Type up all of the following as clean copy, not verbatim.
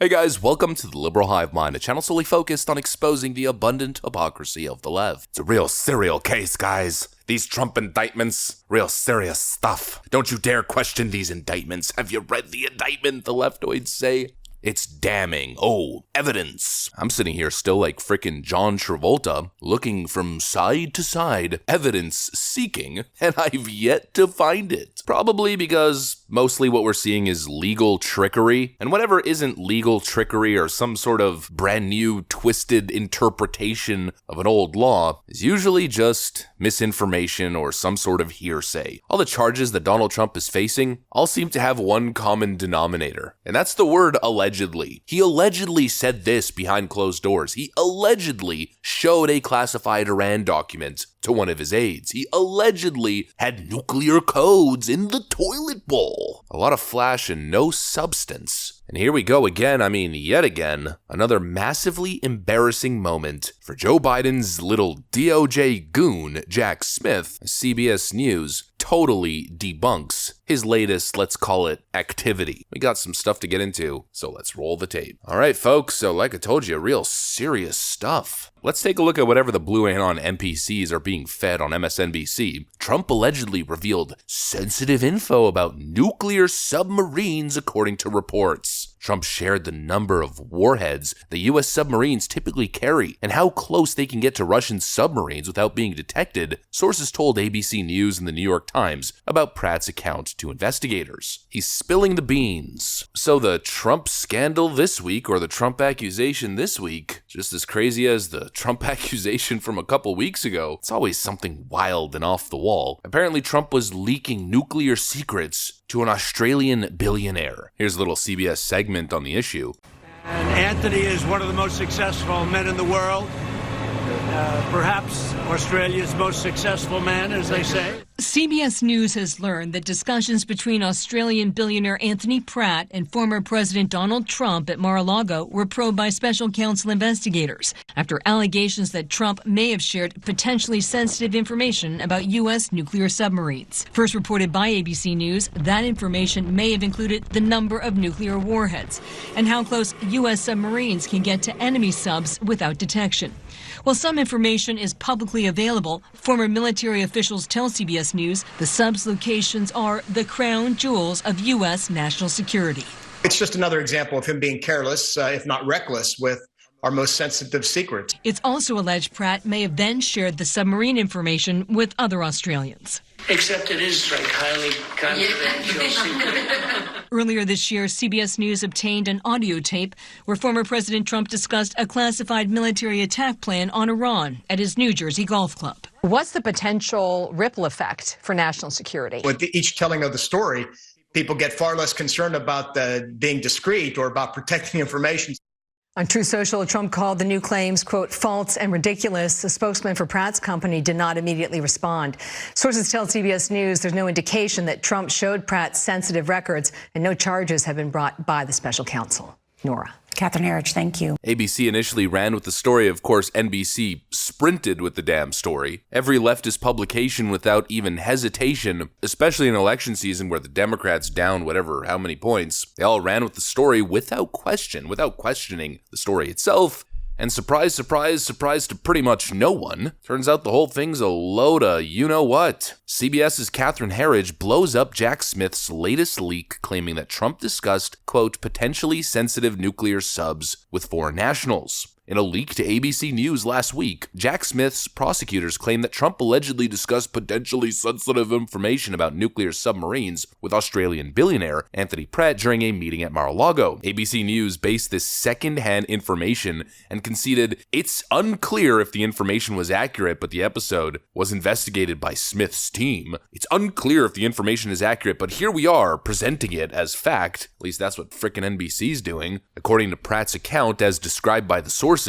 Hey guys, welcome to the Liberal Hive Mind, a channel solely focused on exposing the abundant hypocrisy of the left. It's a real serial case, guys. These Trump indictments, real serious stuff. Don't you dare question these indictments. Have you read the indictment? The leftoids say. It's damning. Oh, evidence. I'm sitting here still like frickin' John Travolta, looking from side to side, evidence seeking, and I've yet to find it. Probably because mostly what we're seeing is legal trickery, and whatever isn't legal trickery or some sort of brand new twisted interpretation of an old law is usually just misinformation or some sort of hearsay. All the charges that Donald Trump is facing all seem to have one common denominator, and that's the word allegedly. He allegedly said this behind closed doors. He allegedly showed a classified Iran document to one of his aides. He allegedly had nuclear codes in the toilet bowl. A lot of flash and no substance. And here we go again, yet again, another massively embarrassing moment for Joe Biden's little DOJ goon, Jack Smith. CBS News totally debunks his latest, let's call it, activity. We got some stuff to get into, so let's roll the tape. All right, folks, so like I told you, real serious stuff. Let's take a look at whatever the Blue Anon NPCs are being fed on MSNBC. Trump allegedly revealed sensitive info about nuclear submarines, according to reports. Trump shared the number of warheads the U.S. submarines typically carry and how close they can get to Russian submarines without being detected, sources told ABC News and the New York Times about Pratt's account to investigators. He's spilling the beans. So the Trump scandal this week, or the Trump accusation this week, just as crazy as the Trump accusation from a couple weeks ago, it's always something wild and off the wall. Apparently Trump was leaking nuclear secrets to an Australian billionaire. Here's a little CBS segment on the issue. And Anthony is one of the most successful men in the world. Perhaps Australia's most successful man, as they say. CBS News has learned that discussions between Australian billionaire Anthony Pratt and former President Donald Trump at Mar-a-Lago were probed by special counsel investigators after allegations that Trump may have shared potentially sensitive information about U.S. nuclear submarines. First reported by ABC News, that information may have included the number of nuclear warheads and how close U.S. submarines can get to enemy subs without detection. While some information is publicly available, former military officials tell CBS News the subs' locations are the crown jewels of U.S. national security. It's just another example of him being careless, if not reckless, with our most sensitive secrets. It's also alleged Pratt may have then shared the submarine information with other Australians. Except it is like highly confidential secret. Earlier this year, CBS News obtained an audio tape where former President Trump discussed a classified military attack plan on Iran at his New Jersey golf club. What's the potential ripple effect for national security? With each telling of the story, people get far less concerned about being discreet or about protecting information. On Truth Social, Trump called the new claims, quote, false and ridiculous. The spokesman for Pratt's company did not immediately respond. Sources tell CBS News there's no indication that Trump showed Pratt sensitive records, and no charges have been brought by the special counsel. Nora. Catherine Herridge, thank you. ABC initially ran with the story. Of course, NBC sprinted with the damn story. Every leftist publication without even hesitation, especially in election season where the Democrats down how many points, they all ran with the story without questioning the story itself. And surprise, surprise, surprise to pretty much no one, turns out the whole thing's a load of you-know-what. CBS's Catherine Herridge blows up Jack Smith's latest leak claiming that Trump discussed, quote, potentially sensitive nuclear subs with foreign nationals. In a leak to ABC News last week, Jack Smith's prosecutors claimed that Trump allegedly discussed potentially sensitive information about nuclear submarines with Australian billionaire Anthony Pratt during a meeting at Mar-a-Lago. ABC News based this second-hand information and conceded it's unclear if the information was accurate, but the episode was investigated by Smith's team. It's unclear if the information is accurate, but here we are presenting it as fact. At least that's what frickin' NBC's doing. According to Pratt's account, as described by the sources,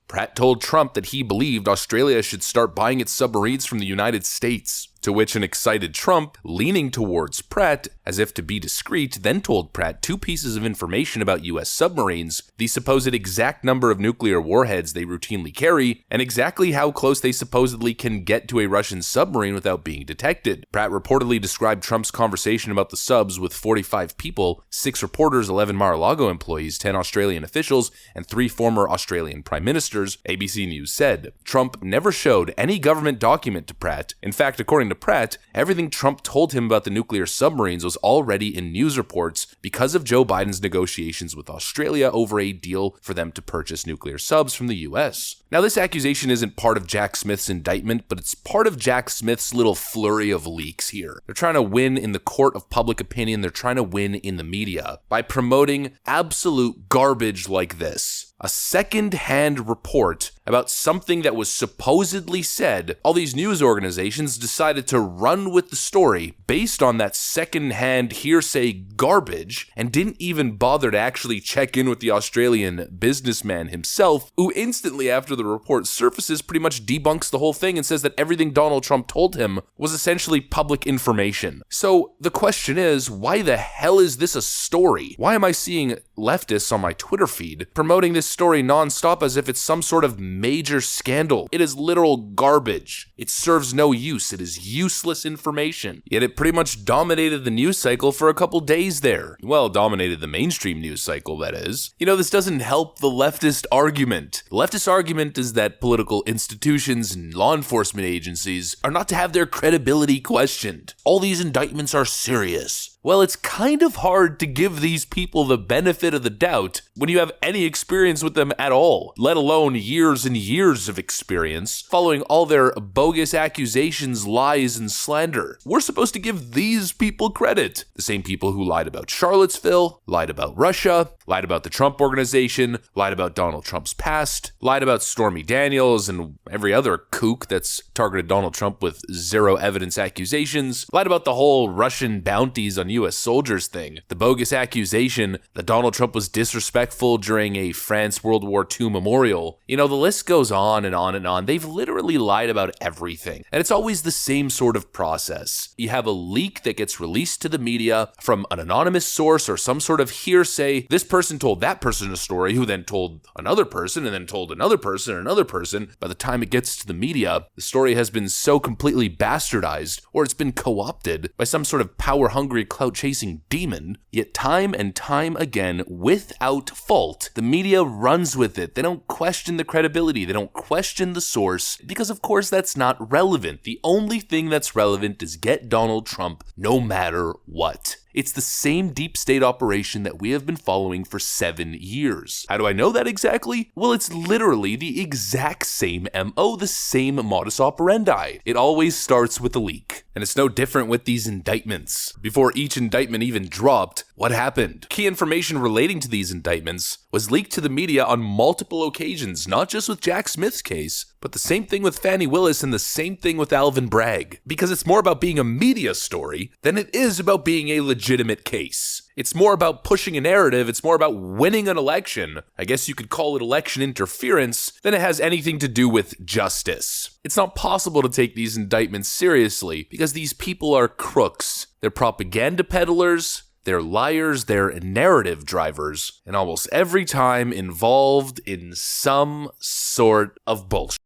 Pratt told Trump that he believed Australia should start buying its submarines from the United States, to which an excited Trump, leaning towards Pratt, Pratt, as if to be discreet, then told Pratt 2 pieces of information about US submarines, the supposed exact number of nuclear warheads they routinely carry, and exactly how close they supposedly can get to a Russian submarine without being detected. Pratt reportedly described Trump's conversation about the subs with 45 people, 6 reporters, 11 Mar-a-Lago employees, 10 Australian officials, and 3 former Australian prime ministers, ABC News said. Trump never showed any government document to Pratt. In fact, according to Pratt, everything Trump told him about the nuclear submarines was already in news reports because of Joe Biden's negotiations with Australia over a deal for them to purchase nuclear subs from the US. Now, this accusation isn't part of Jack Smith's indictment, but it's part of Jack Smith's little flurry of leaks here. They're trying to win in the court of public opinion. They're trying to win in the media by promoting absolute garbage like this. A second-hand report about something that was supposedly said. All these news organizations decided to run with the story based on that second-hand hearsay garbage and didn't even bother to actually check in with the Australian businessman himself, who instantly after the report surfaces pretty much debunks the whole thing and says that everything Donald Trump told him was essentially public information. So the question is, why the hell is this a story? Why am I seeing leftists on my Twitter feed promoting this story nonstop as if it's some sort of major scandal? It is literal garbage. It serves no use. It is useless information. Yet it pretty much dominated the news cycle for a couple days there. Well, dominated the mainstream news cycle, that is. You know, this doesn't help the leftist argument. The leftist argument is that political institutions and law enforcement agencies are not to have their credibility questioned. All these indictments are serious. Well, it's kind of hard to give these people the benefit of the doubt when you have any experience with them at all, let alone years and years of experience following all their bogus accusations, lies, and slander. We're supposed to give these people credit. The same people who lied about Charlottesville, lied about Russia, lied about the Trump Organization, lied about Donald Trump's past, lied about Stormy Daniels and every other kook that's targeted Donald Trump with zero evidence accusations, lied about the whole Russian bounties on US soldiers thing, the bogus accusation that Donald Trump was disrespectful during a France World War II memorial. You know, the list goes on and on and on. They've literally lied about everything. And it's always the same sort of process. You have a leak that gets released to the media from an anonymous source or some sort of hearsay. This person told that person a story, who then told another person, and then told another person and another person. By the time it gets to the media, the story has been so completely bastardized, or it's been co-opted by some sort of power-hungry, clout-chasing demon. Yet time and time again, without fault, the media runs with it. They don't question the credibility. They don't question the source, because of course that's not relevant. The only thing that's relevant is get Donald Trump no matter what. It's the same deep state operation that we have been following for 7 years. How do I know that exactly? Well, it's literally the exact same MO, the same modus operandi. It always starts with a leak. And it's no different with these indictments. Before each indictment even dropped, what happened? Key information relating to these indictments was leaked to the media on multiple occasions, not just with Jack Smith's case, but the same thing with Fani Willis and the same thing with Alvin Bragg. Because it's more about being a media story than it is about being a legitimate case. It's more about pushing a narrative, it's more about winning an election, I guess you could call it election interference, than it has anything to do with justice. It's not possible to take these indictments seriously because these people are crooks. They're propaganda peddlers, they're liars, they're narrative drivers, and almost every time involved in some sort of bullshit.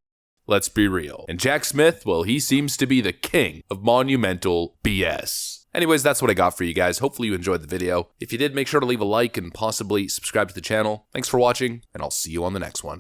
Let's be real. And Jack Smith, well, he seems to be the king of monumental BS. Anyways, that's what I got for you guys. Hopefully you enjoyed the video. If you did, make sure to leave a like and possibly subscribe to the channel. Thanks for watching, and I'll see you on the next one.